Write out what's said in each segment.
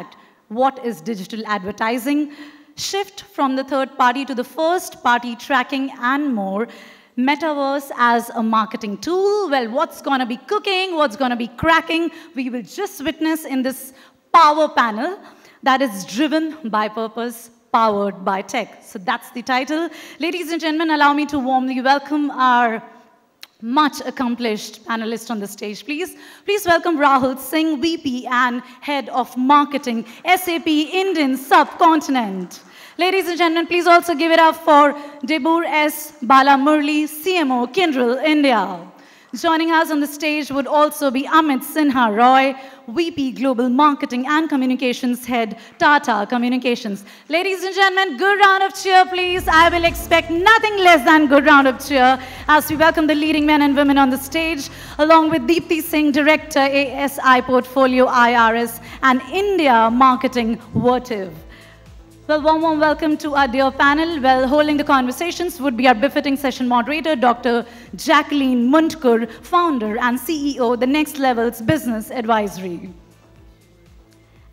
that. What is digital advertising? Shift from the third party to the first party tracking and more. Metaverse as a marketing tool. Well, what's going to be cooking? What's going to be cracking? We will just witness in this power panel that is driven by purpose, powered by tech. So that's the title. Ladies and gentlemen, allow me to warmly welcome our much accomplished panelist on the stage, please. Please welcome Rahul Singh, VP and Head of Marketing, SAP Indian Subcontinent. Ladies and gentlemen, please also give it up for Debur S. Balamurali, CMO, Kyndryl, India. Joining us on the stage would also be Amit Sinha Roy, VP Global Marketing and Communications Head, Tata Communications. Ladies and gentlemen, good round of cheer, please. I will expect nothing less than good round of cheer as we welcome the leading men and women on the stage, along with Deepti Singh, Director, ASI Portfolio IRS and India Marketing Vertiv. Well, warm welcome to our dear panel. Well, holding the conversations would be our befitting session moderator, Dr. Jacqueline Mundkur, founder and CEO, The Next Level's Business Advisory.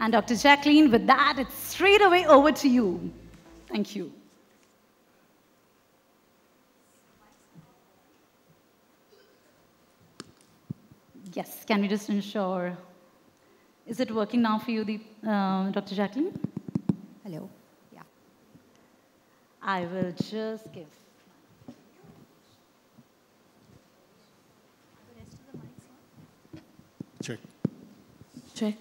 And Dr. Jacqueline, with that, it's straight away over to you. Thank you. Yes, can we just ensure? Is it working now for you, Dr. Jacqueline? Hello. Yeah. I will just give. Check. Check.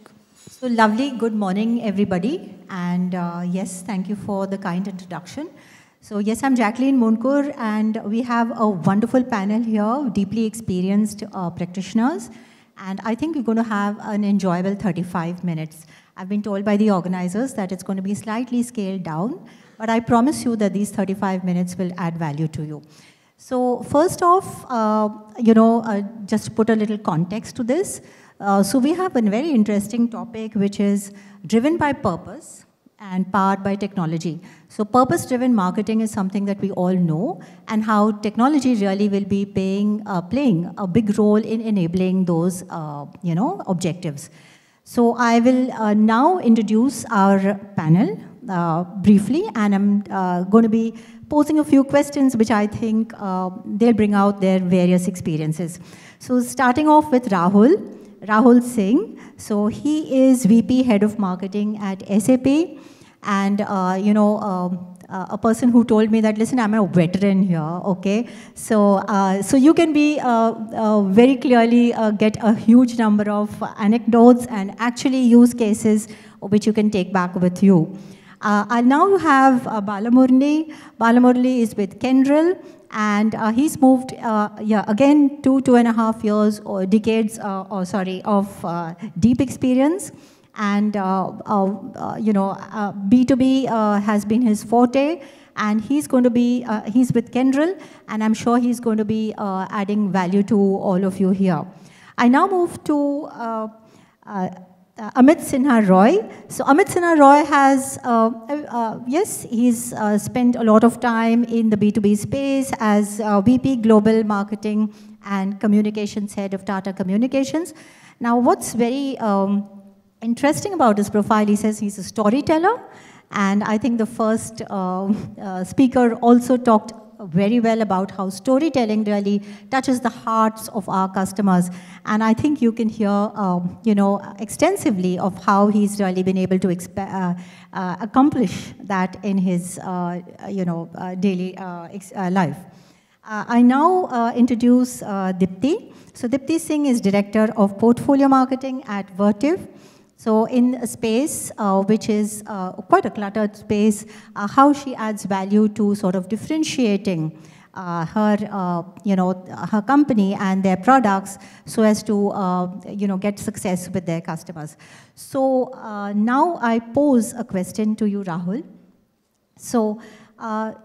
So lovely. Good morning, everybody. And yes, thank you for the kind introduction. So yes, I'm Jacqueline Mundkur, and we have a wonderful panel here, deeply experienced practitioners. And I think we're going to have an enjoyable 35 minutes. I've been told by the organizers that it's going to be slightly scaled down, but I promise you that these 35 minutes will add value to you. So first off, just to put a little context to this. So we have a very interesting topic, which is driven by purpose and powered by technology. So purpose-driven marketing is something that we all know, and how technology really will be playing a big role in enabling those objectives. So I will now introduce our panel briefly, and I'm going to be posing a few questions which I think they'll bring out their various experiences. So starting off with Rahul Singh. So he is VP Head of Marketing at SAP, and a person who told me that, listen, I'm a veteran here, okay? So, so you can be very clearly get a huge number of anecdotes and actually use cases which you can take back with you. I now have Balamurali. Balamurali is with Kyndryl, and he's moved, again, 2.5 years or decades, of deep experience. And B2B has been his forte, and he's going to be, he's with Kyndryl, and I'm sure he's going to be adding value to all of you here. I now move to Amit Sinha Roy. So Amit Sinha Roy has, yes, he's spent a lot of time in the B2B space as VP Global Marketing and Communications Head of Tata Communications. Now, what's very interesting about his profile, he says he's a storyteller, and I think the first speaker also talked very well about how storytelling really touches the hearts of our customers, and I think you can hear, extensively of how he's really been able to accomplish that in his, daily life. I now introduce Deepti. So Deepti Singh is Director of Portfolio Marketing at Vertiv. So in a space which is quite a cluttered space, how she adds value to sort of differentiating her company and their products so as to get success with their customers. So now I pose a question to you, Rahul. So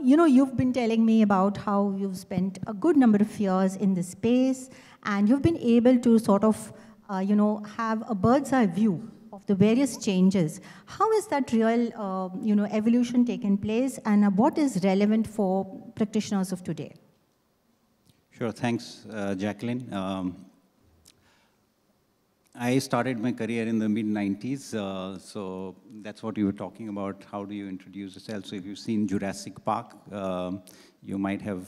you've been telling me about how you've spent a good number of years in this space, and you've been able to sort of have a bird's eye view of the various changes. How is that real, evolution taken place, and what is relevant for practitioners of today? Sure, thanks, Jacqueline. I started my career in the mid-90s, so that's what you were talking about. How do you introduce yourself? So if you've seen Jurassic Park, you might have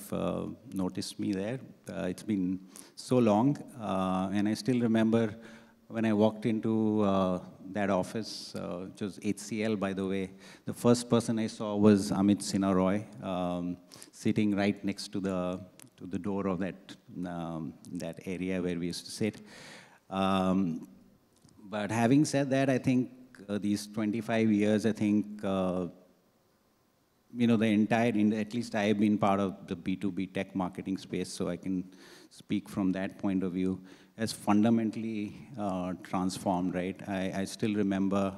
noticed me there. It's been so long, and I still remember when I walked into that office, which was HCL, by the way, the first person I saw was Amit Sinha Roy, sitting right next to the door of that area where we used to sit. But having said that, I think these 25 years, I think, you know, the entire, at least I have been part of the B2B tech marketing space, so I can speak from that point of view, has fundamentally transformed, right? I still remember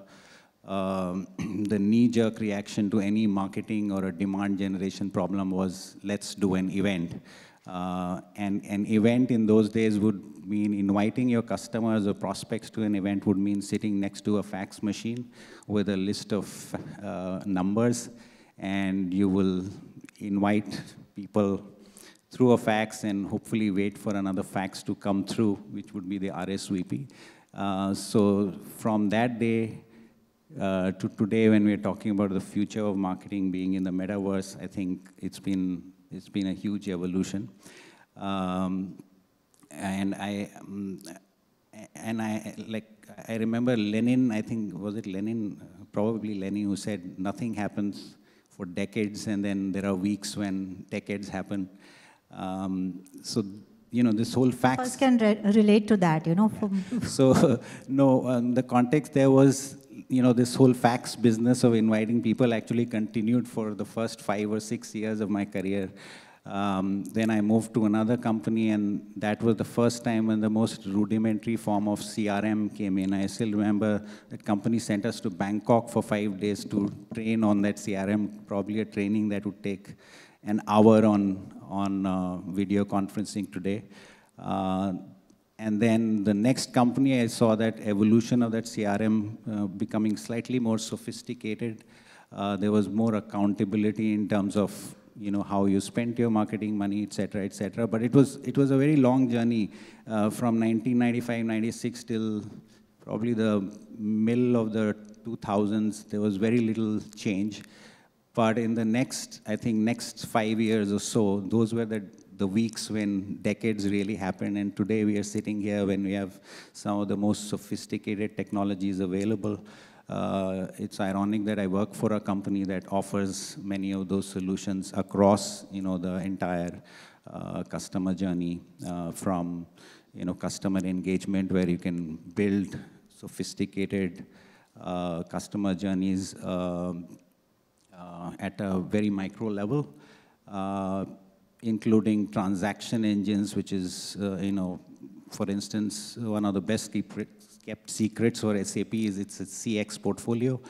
the knee-jerk reaction to any marketing or a demand generation problem was, let's do an event. And an event in those days would mean inviting your customers or prospects to an event would mean sitting next to a fax machine with a list of numbers, and you will invite people through a fax and hopefully wait for another fax to come through, which would be the RSVP. So from that day to today, when we're talking about the future of marketing being in the metaverse, I think it's been a huge evolution. And I remember Lenin, I think, was it Lenin? Probably Lenin, who said nothing happens for decades, and then there are weeks when decades happen. So, you know, this whole fact. First can relate to that, you know. So, no, the context there was, you know, this whole fax business of inviting people actually continued for the first 5 or 6 years of my career. Then I moved to another company, and that was the first time when the most rudimentary form of CRM came in. I still remember that company sent us to Bangkok for 5 days to train on that CRM, probably a training that would take an hour on video conferencing today. And then the next company, I saw that evolution of that CRM becoming slightly more sophisticated. There was more accountability in terms of, you know, how you spent your marketing money, et cetera, et cetera. But it was a very long journey from 1995, 96 till probably the middle of the 2000s. There was very little change. But in the next 5 years or so, those were the weeks when decades really happened. And today we are sitting here when we have some of the most sophisticated technologies available. It's ironic that I work for a company that offers many of those solutions across, you know, the entire customer journey, from, you know, customer engagement, where you can build sophisticated customer journeys at a very micro level, including transaction engines, which is, you know, for instance, one of the best kept secrets for SAP is its CX portfolio.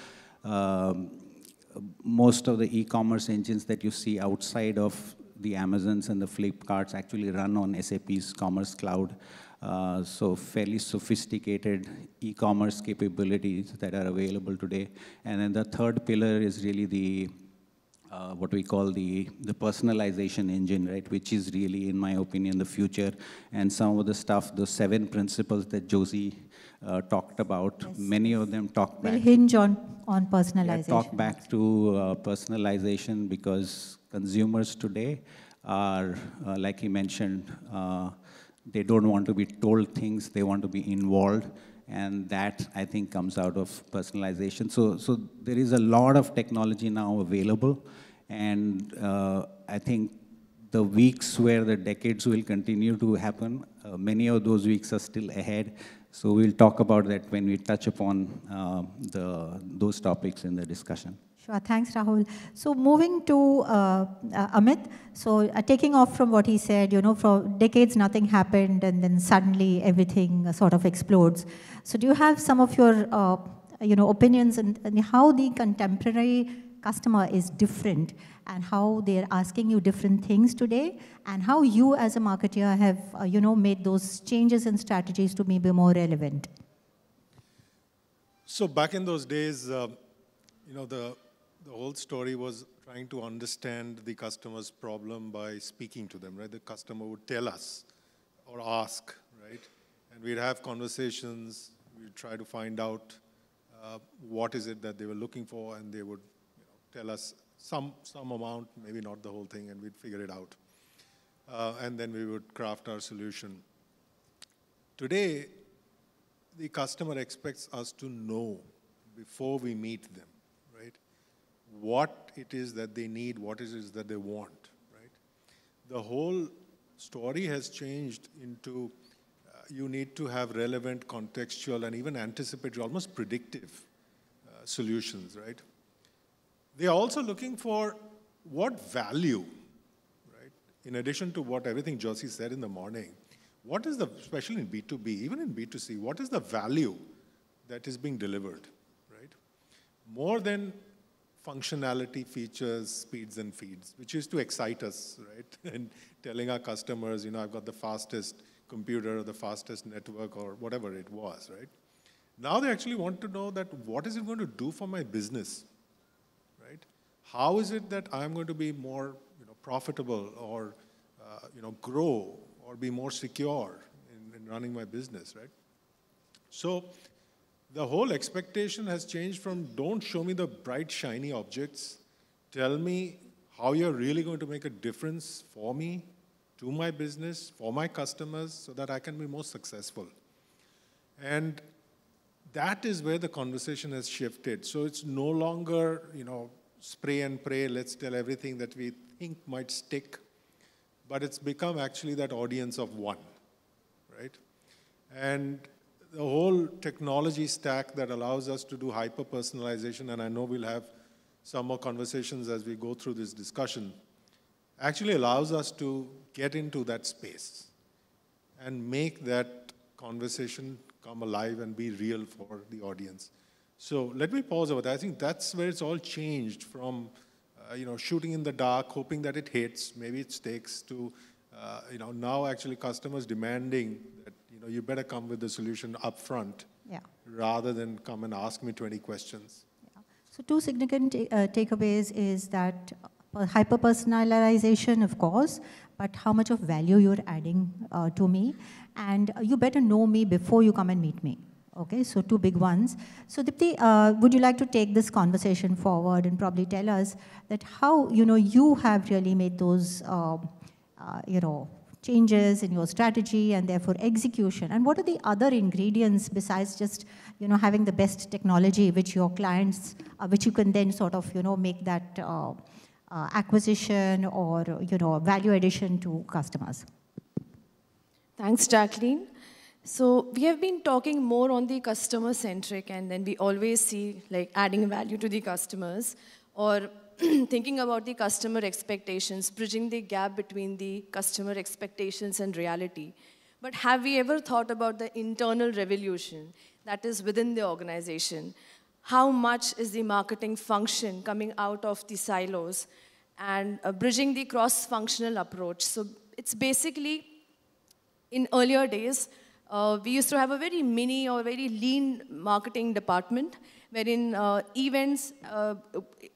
Most of the e-commerce engines that you see outside of the Amazons and the Flipkarts actually run on SAP's Commerce Cloud. So fairly sophisticated e-commerce capabilities that are available today. And then the third pillar is really the what we call the personalization engine, right? Which is really, in my opinion, the future. And some of the stuff, the 7 principles that Josie talked about, yes, many of them talk back. Will hinge on personalization. Talk back to personalization, because consumers today are, like he mentioned, they don't want to be told things, they want to be involved. And that, I think, comes out of personalization. So there is a lot of technology now available. And I think the weeks where the decades will continue to happen, many of those weeks are still ahead. So we'll talk about that when we touch upon those topics in the discussion. Sure, thanks, Rahul. So moving to Amit, so taking off from what he said, you know, for decades nothing happened, and then suddenly everything sort of explodes. So do you have some of your, you know, opinions on how the contemporary customer is different, and how they're asking you different things today, and how you as a marketer have, you know, made those changes and strategies to maybe more relevant? So back in those days, you know, the whole story was trying to understand the customer's problem by speaking to them, right? The customer would tell us or ask, right? And we'd have conversations We try to find out what is it that they were looking for, and they would tell us some amount, maybe not the whole thing, and we'd figure it out. And then we would craft our solution. Today, the customer expects us to know before we meet them, right? What it is that they need, what it is that they want, right? The whole story has changed into you need to have relevant, contextual, and even anticipatory, almost predictive solutions, right? They are also looking for what value, right? In addition to what everything Josie said in the morning, what is the, especially in B2B, even in B2C, what is the value that is being delivered, right? More than functionality, features, speeds, and feeds, which is to excite us, right? And telling our customers, I've got the fastest computer, or the fastest network, or whatever it was, right? Now they actually want to know that what is it going to do for my business, right? How is it that I'm going to be more profitable, or grow, or be more secure in running my business, right? So the whole expectation has changed from don't show me the bright, shiny objects. Tell me how you're really going to make a difference for me, to my business, for my customers, so that I can be more successful. And that is where the conversation has shifted. So it's no longer, spray and pray, let's tell everything that we think might stick, but it's become actually that audience of one, right? And the whole technology stack that allows us to do hyper-personalization, and I know we'll have some more conversations as we go through this discussion, actually allows us to get into that space and make that conversation come alive and be real for the audience. So let me pause over there. I think that's where it's all changed from shooting in the dark, hoping that it hits, maybe it sticks, to now actually customers demanding that you better come with the solution up front, rather than come and ask me 20 questions. Yeah. So two significant takeaways is that hyper-personalization, of course, but how much of value you're adding to me, and you better know me before you come and meet me. Okay, so two big ones. So Dipti, would you like to take this conversation forward and probably tell us that how you have really made those changes in your strategy and therefore execution, and what are the other ingredients besides just having the best technology which your clients, which you can then sort of make that acquisition or value addition to customers? Thanks, Jacqueline. So we have been talking more on the customer-centric, and then we always see like adding value to the customers, or thinking about the customer expectations, bridging the gap between the customer expectations and reality. But have we ever thought about the internal revolution that is within the organization? How much is the marketing function coming out of the silos and bridging the cross-functional approach? So it's basically, in earlier days, we used to have a very mini or very lean marketing department, wherein events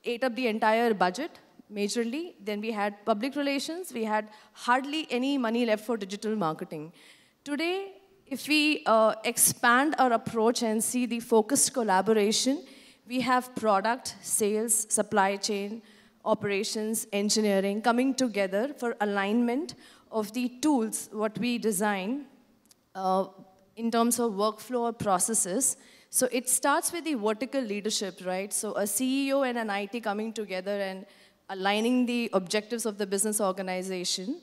ate up the entire budget, majorly. Then we had public relations. We had hardly any money left for digital marketing. Today, if we expand our approach and see the focused collaboration, we have product, sales, supply chain, operations, engineering coming together for alignment of the tools, what we design, in terms of workflow or processes. So it starts with the vertical leadership, right? So a CEO and an IT coming together and aligning the objectives of the business organization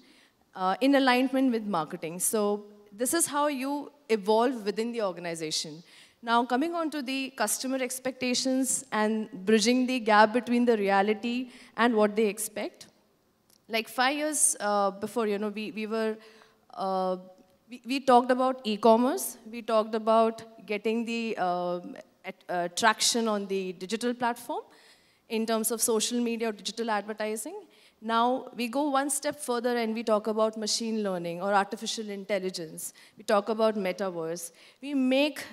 in alignment with marketing. So this is how you evolve within the organization. Now, coming on to the customer expectations and bridging the gap between the reality and what they expect. Like 5 years before, we talked about e-commerce. We talked about getting the traction on the digital platform in terms of social media or digital advertising. Now we go one step further and we talk about machine learning or artificial intelligence. We talk about metaverse. We make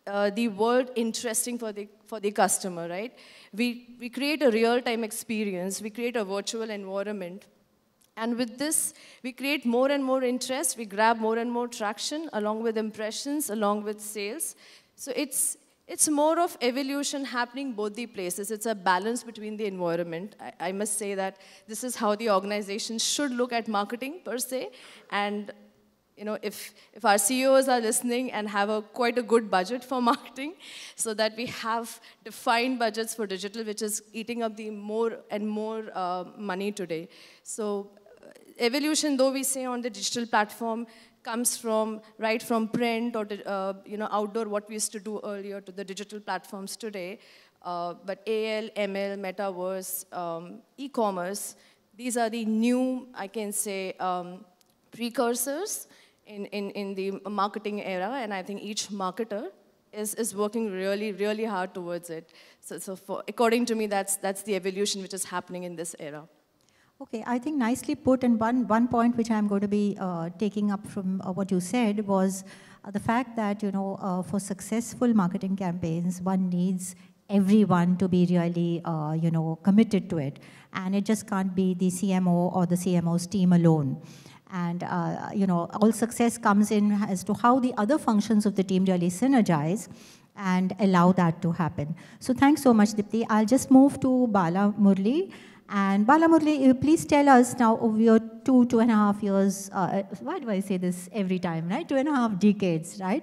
the world interesting for the customer, right? We create a real-time experience. We create a virtual environment. And with this, we create more and more interest. We grab more and more traction along with impressions, along with sales. So it's more of evolution happening both the places. It's a balance between the environment. I must say that this is how the organization should look at marketing per se. And if our CEOs are listening and have quite a good budget for marketing, so that we have defined budgets for digital, which is eating up the more and more money today. So evolution, though we say on the digital platform, comes from right from print or outdoor, what we used to do earlier, to the digital platforms today. But AL, ML, metaverse, e-commerce, these are the new, I can say, precursors in the marketing era, and I think each marketer is working really, really hard towards it. So according to me, that's the evolution which is happening in this era. Okay, I think nicely put, and one point which I'm going to be taking up from what you said was the fact that, for successful marketing campaigns, one needs everyone to be really, committed to it. And it just can't be the CMO or the CMO's team alone. And, all success comes in as to how the other functions of the team really synergize and allow that to happen. So thanks so much, Dipti. I'll just move to Balamurali. And Balamurali, please tell us now, over your 2.5 years, why do I say this every time, right? 2.5 decades, right?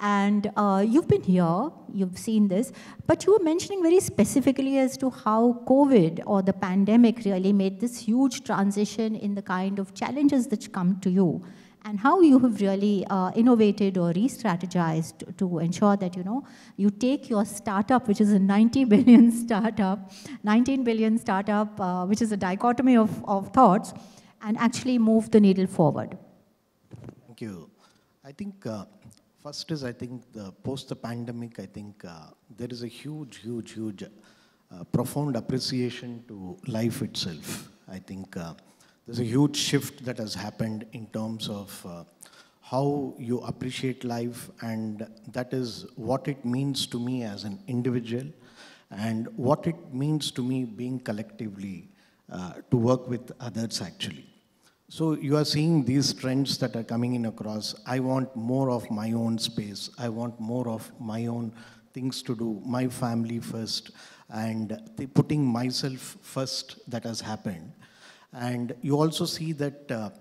And you've been here, you've seen this, but you were mentioning very specifically as to how COVID or the pandemic really made this huge transition in the kind of challenges that come to you, and how you have really innovated or re-strategized to ensure that, you take your startup, which is a 19 billion startup, which is a dichotomy of thoughts, and actually move the needle forward. Thank you. I think first is, the post the pandemic, there is a huge profound appreciation to life itself. I think there's a huge shift that has happened in terms of how you appreciate life, and that is what it means to me as an individual, and what it means to me being collectively to work with others actually. So you are seeing these trends that are coming in across. I want more of my own space. I want more of my own things to do, my family first, and putting myself first, that has happened. And you also see that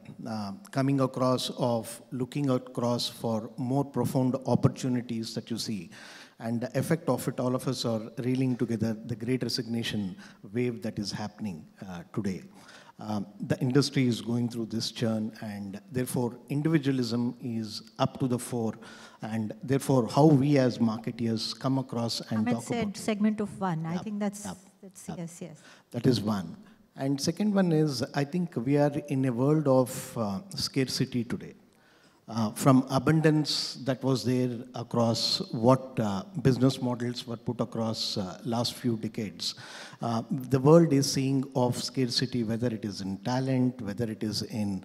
coming across of looking across for more profound opportunities that you see. And the effect of it, all of us are reeling together, the great resignation wave that is happening today. The industry is going through this churn, and therefore individualism is up to the fore, and therefore how we as marketeers come across and Amit talk said about segment of one. I think that's yes. That is one. And second one is, I think we are in a world of scarcity today. From abundance that was there across what business models were put across last few decades. The world is seeing of scarcity, whether it is in talent, whether it is in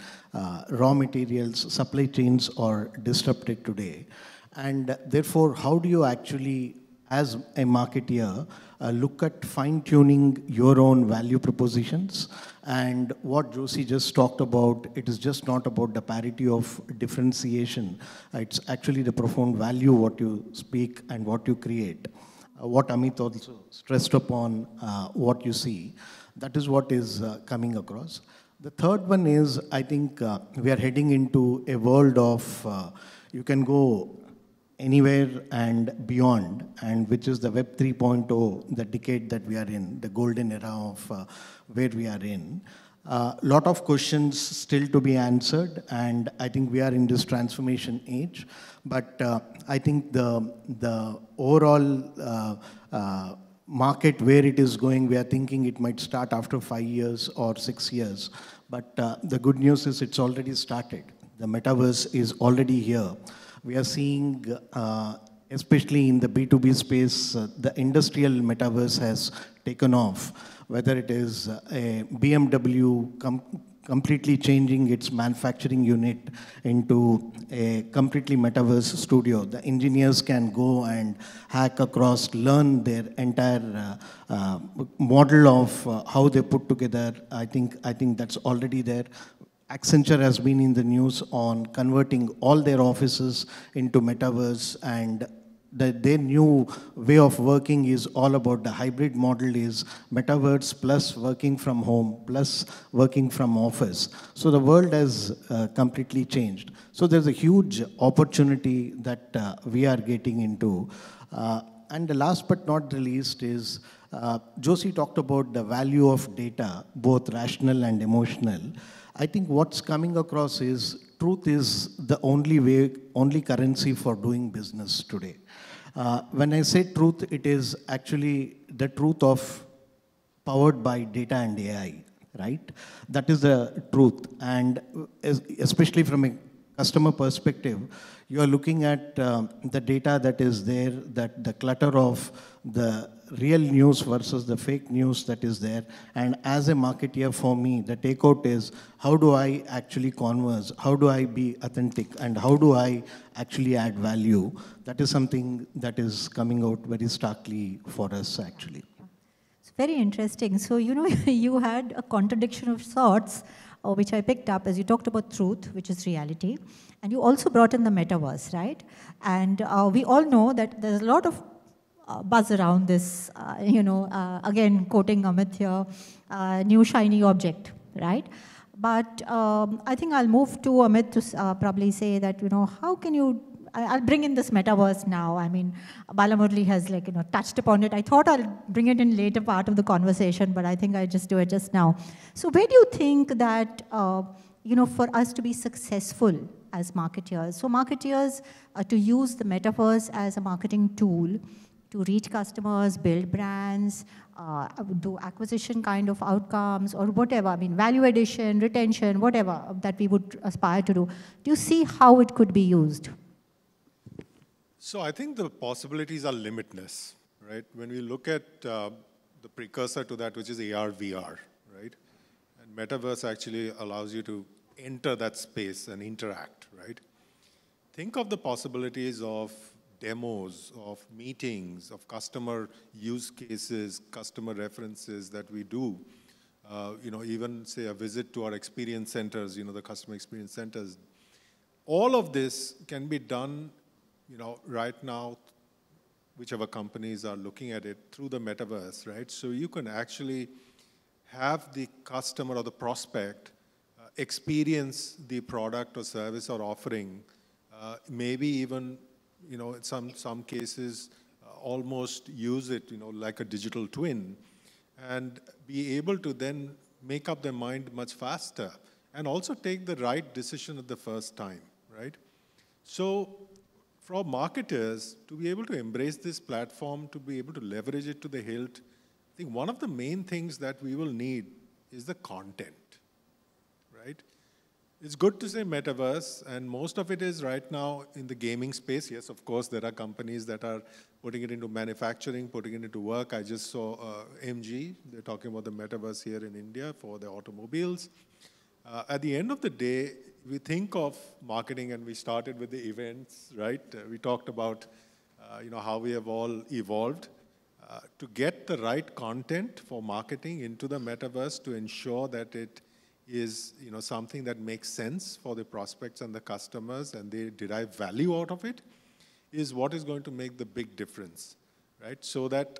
raw materials, supply chains are disrupted today. And therefore, how do you actually, as a marketeer, look at fine-tuning your own value propositions? And what Josie just talked about, it is just not about the parity of differentiation. It's actually the profound value what you speak and what you create. What Amit also stressed upon, what you see, that is what is coming across. The third one is, I think we are heading into a world of, you can go anywhere and beyond, and which is the Web 3.0, the decade that we are in, the golden era of where we are in. Lot of questions still to be answered, and I think we are in this transformation age. But I think the overall market where it is going, we are thinking it might start after 5 years or 6 years. But the good news is it's already started. The metaverse is already here. We are seeing, especially in the B2B space, the industrial metaverse has taken off. Whether it is a BMW completely changing its manufacturing unit into a completely metaverse studio. The engineers can go and hack across, learn their entire model of how they put together. I think that's already there. Accenture has been in the news on converting all their offices into metaverse, and their new way of working is all about the hybrid model is metaverse plus working from home plus working from office. So the world has completely changed. So there's a huge opportunity that we are getting into. And the last but not the least is, Josie talked about the value of data, both rational and emotional. I think what's coming across is truth is the only way, only currency for doing business today. When I say truth, it is actually the truth of powered by data and AI, right? That is the truth. And especially from a customer perspective, you are looking at the data that is there, that the clutter of the real news versus the fake news that is there. And as a marketeer, for me, the takeout is, how do I actually converse? How do I be authentic? And how do I actually add value? That is something that is coming out very starkly for us, actually. It's very interesting. So, you know, you had a contradiction of sorts, which I picked up as you talked about truth, which is reality. And you also brought in the metaverse, right? And we all know that there's a lot of buzz around this, again, quoting Amit here, new shiny object, right? But I think I'll move to Amit to probably say that, you know, how can you, I'll bring in this metaverse now. I mean, Balamurali has touched upon it. I thought I'll bring it in later part of the conversation, but I think I just do it just now. So where do you think that, for us to be successful as marketeers, so marketeers to use the metaverse as a marketing tool, to reach customers, build brands, do acquisition kind of outcomes or whatever, I mean, value addition, retention, whatever that we would aspire to do. Do you see how it could be used? So I think the possibilities are limitless, right? When we look at the precursor to that, which is AR, VR, right? And metaverse actually allows you to enter that space and interact, right? Think of the possibilities of demos, of meetings, of customer use cases, customer references that we do. Even say a visit to our experience centers, the customer experience centers. All of this can be done, right now, whichever companies are looking at it through the metaverse, right? So you can actually have the customer or the prospect experience the product or service or offering, maybe even in some cases, almost use it, like a digital twin, and be able to then make up their mind much faster, and also take the right decision at the first time, right? So, for marketers to be able to embrace this platform, to be able to leverage it to the hilt, I think one of the main things that we will need is the content, right? It's good to say metaverse, and most of it is right now in the gaming space. Yes, of course, there are companies that are putting it into manufacturing, putting it into work. I just saw MG, they're talking about the metaverse here in India for the automobiles. At the end of the day, we think of marketing, and we started with the events, right? We talked about how we have all evolved. To get the right content for marketing into the metaverse to ensure that it is something that makes sense for the prospects and the customers and they derive value out of it, is what is going to make the big difference, right? So that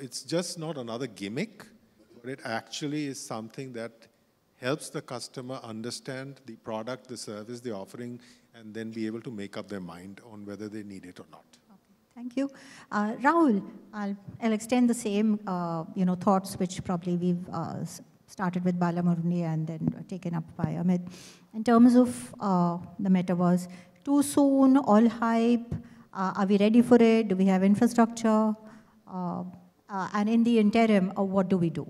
it's just not another gimmick, but it actually is something that helps the customer understand the product, the service they're offering, and then be able to make up their mind on whether they need it or not. Okay, thank you. Rahul, I'll extend the same thoughts which probably we've started with Balamurali and then taken up by Amit. In terms of the metaverse, too soon, all hype, are we ready for it? Do we have infrastructure? And in the interim, what do we do?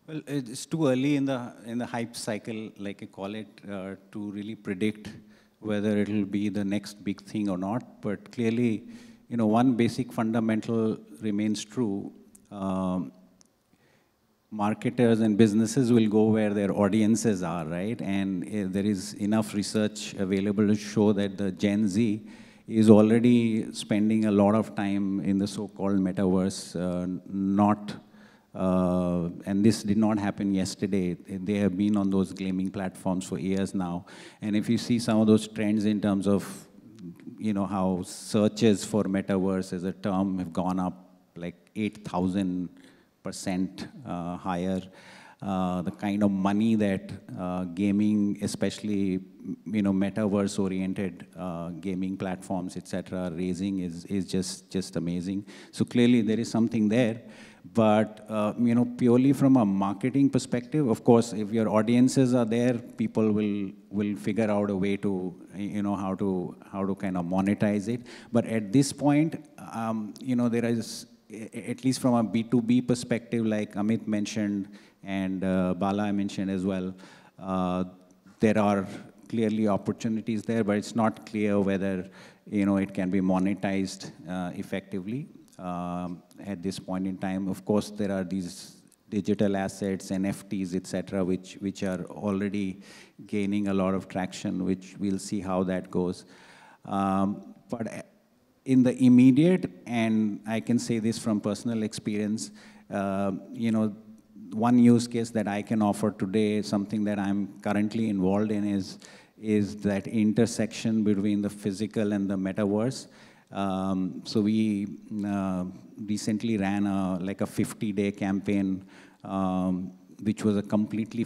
Well, it's too early in the hype cycle, like I call it, to really predict whether it will be the next big thing or not. But clearly, one basic fundamental remains true. Marketers and businesses will go where their audiences are, right? And there is enough research available to show that the Gen Z is already spending a lot of time in the so-called metaverse, and this did not happen yesterday. They have been on those gaming platforms for years now. And if you see some of those trends in terms of how searches for metaverse as a term have gone up like 8,000% higher. The kind of money that gaming, especially metaverse-oriented gaming platforms, etc., are raising is just amazing. So clearly there is something there, but purely from a marketing perspective, of course, if your audiences are there, people will figure out a way to how to kind of monetize it. But at this point, there is, at least from a B2B perspective, like Amit mentioned, and Bala mentioned as well, there are clearly opportunities there, but it's not clear whether it can be monetized effectively at this point in time. Of course, there are these digital assets, NFTs, etc., which are already gaining a lot of traction, which we'll see how that goes. But in the immediate, and I can say this from personal experience, one use case that I can offer today, something that I'm currently involved in, is that intersection between the physical and the metaverse. So we recently ran a 50-day campaign, which was a completely,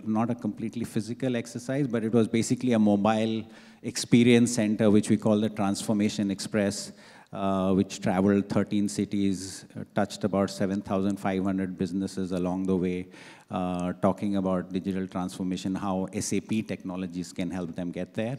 not a completely physical exercise, but it was basically a mobile experience center, which we call the Transformation Express, which traveled 13 cities, touched about 7,500 businesses along the way, talking about digital transformation, how SAP technologies can help them get there.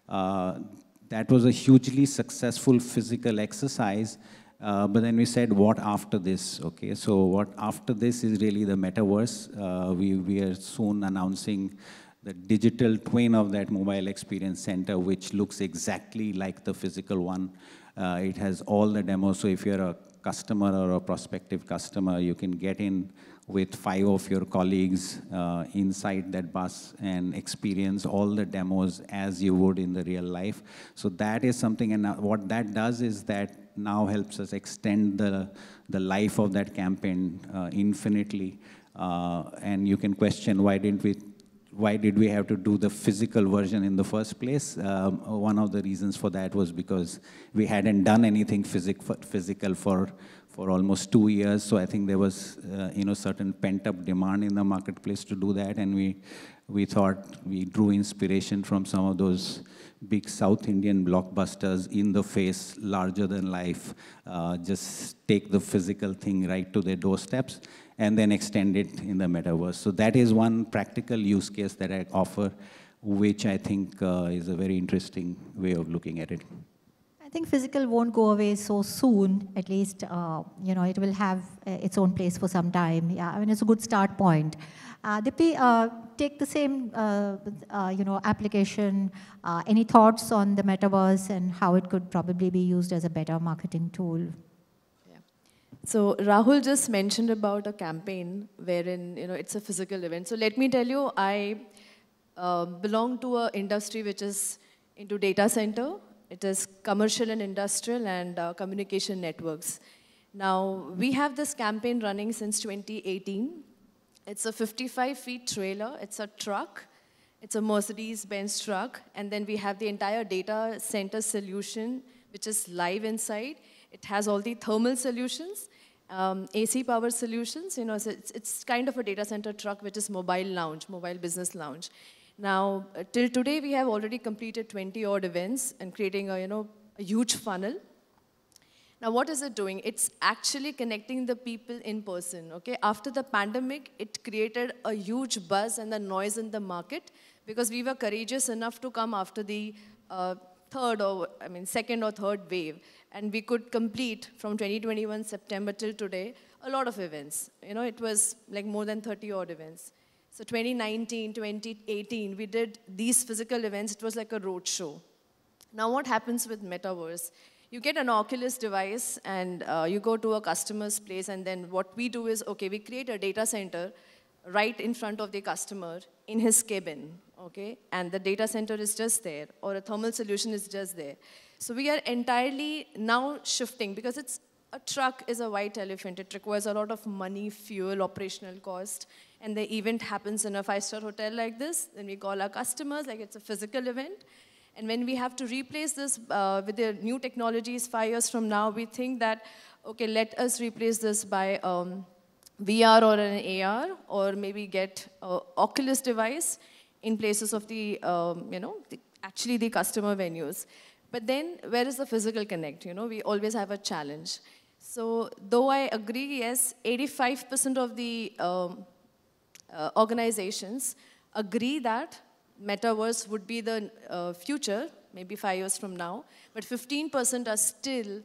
That was a hugely successful physical exercise, but then we said, what after this? Okay, so what after this is really the metaverse. We are soon announcing the digital twin of that mobile experience center, which looks exactly like the physical one. It has all the demos, so if you're a customer or a prospective customer, you can get in with 5 of your colleagues inside that bus and experience all the demos as you would in the real life. So that is something, and what that does is that now helps us extend the life of that campaign infinitely. And you can question, why did we have to do the physical version in the first place? One of the reasons for that was because we hadn't done anything physical for almost 2 years. So I think there was certain pent-up demand in the marketplace to do that, and we thought we drew inspiration from some of those big South Indian blockbusters, in the face, larger than life, just take the physical thing right to their doorsteps and then extend it in the metaverse. So that is one practical use case that I offer, which I think is a very interesting way of looking at it. I think physical won't go away so soon. At least, it will have its own place for some time. Yeah, I mean, it's a good start point. Dipti, take the same, application. Any thoughts on the metaverse and how it could probably be used as a better marketing tool? Yeah. So Rahul just mentioned about a campaign wherein it's a physical event. So let me tell you, I belong to an industry which is into data center. It is commercial and industrial and communication networks. Now, we have this campaign running since 2018. It's a 55-feet trailer. It's a truck. It's a Mercedes-Benz truck. And then we have the entire data center solution, which is live inside. It has all the thermal solutions, AC power solutions. So it's kind of a data center truck, which is mobile lounge, mobile business lounge. Now, till today, we have already completed 20-odd events and creating a huge funnel. Now, what is it doing? It's actually connecting the people in person, okay? After the pandemic, it created a huge buzz and the noise in the market because we were courageous enough to come after the second or third wave. And we could complete from 2021 September till today a lot of events. It was like more than 30-odd events. So 2019, 2018, we did these physical events. It was like a road show. Now what happens with metaverse? You get an Oculus device and you go to a customer's place, and then what we do is, okay, we create a data center right in front of the customer in his cabin, okay? And the data center is just there, or a thermal solution is just there. So we are entirely now shifting, because a truck is a white elephant. It requires a lot of money, fuel, operational cost, and the event happens in a 5-star hotel like this. Then we call our customers, like it's a physical event. And when we have to replace this with the new technologies 5 years from now, we think that, okay, let us replace this by VR or an AR, or maybe get an Oculus device in places of the, actually the customer venues. But then, where is the physical connect? We always have a challenge. So, though I agree, yes, 85% of the organizations agree that metaverse would be the future, maybe 5 years from now, but 15% are still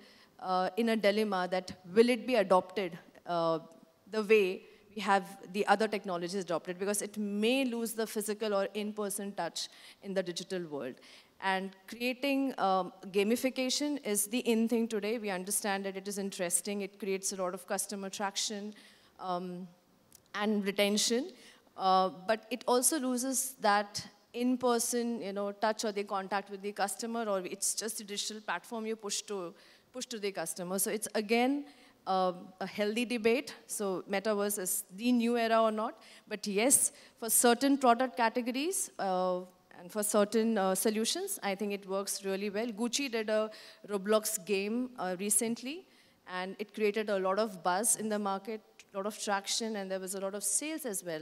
in a dilemma that will it be adopted the way we have the other technologies adopted, because it may lose the physical or in-person touch in the digital world. And creating gamification is the in thing today. We understand that it is interesting. It creates a lot of customer traction and retention. But it also loses that in-person, touch or the contact with the customer, or it's just a digital platform you push to the customer. So it's again a healthy debate. So metaverse is the new era or not. But yes, for certain product categories and for certain solutions, I think it works really well. Gucci did a Roblox game recently, and it created a lot of buzz in the market, a lot of traction, and there was a lot of sales as well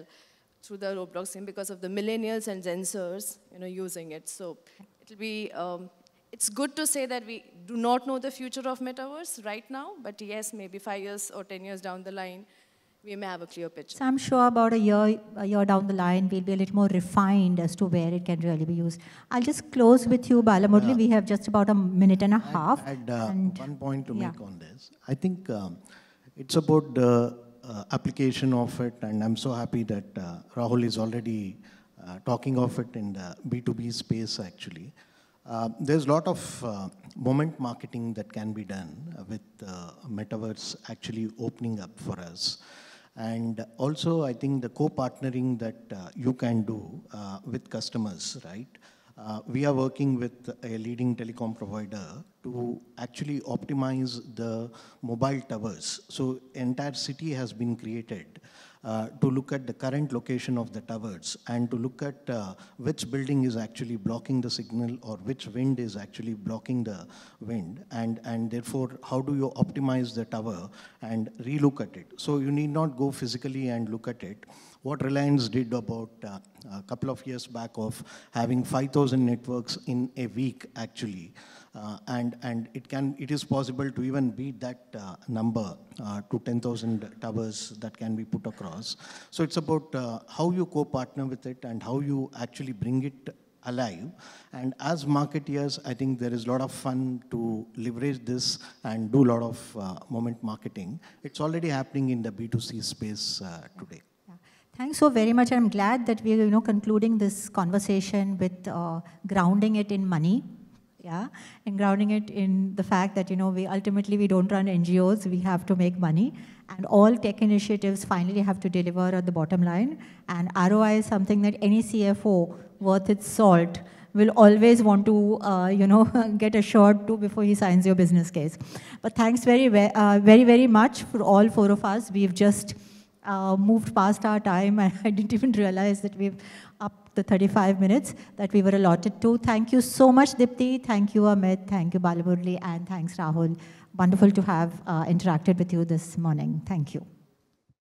through the Roblox game because of the millennials and Gen Zers, using it. So it'll be, it's good to say that we do not know the future of metaverse right now, but yes, maybe 5 years or 10 years down the line, we may have a clear picture. So I'm sure about a year down the line, we'll be a little more refined as to where it can really be used. I'll just close with you, Balamurali. We have just about a minute and a half. I had one point to make on this. I think it's about the application of it, and I'm so happy that Rahul is already talking of it in the B2B space, actually. There's a lot of moment marketing that can be done with metaverse actually opening up for us. And also, I think the co-partnering that you can do with customers, right? We are working with a leading telecom provider to actually optimize the mobile towers. So entire city has been created to look at the current location of the towers and to look at which building is actually blocking the signal or which wind is actually blocking the wind, and therefore how do you optimize the tower and relook at it. So you need not go physically and look at it. What Reliance did about a couple of years back of having 5,000 networks in a week actually, and it is possible to even beat that number to 10,000 towers that can be put across. So it's about how you co-partner with it and how you actually bring it alive. And as marketeers, I think there is a lot of fun to leverage this and do a lot of moment marketing. It's already happening in the B2C space today. Thanks so very much. I'm glad that we are, concluding this conversation with grounding it in money, and grounding it in the fact that, we ultimately don't run NGOs, we have to make money, and all tech initiatives finally have to deliver at the bottom line. And ROI is something that any CFO worth its salt will always want to, get assured to before he signs your business case. But thanks very, very much for all four of us. We've just moved past our time, and I didn't even realize that we've up the 35 minutes that we were allotted to. Thank you so much, Dipti. Thank you, Amit. Thank you, Balamurali. And thanks, Rahul. Wonderful to have interacted with you this morning. Thank you.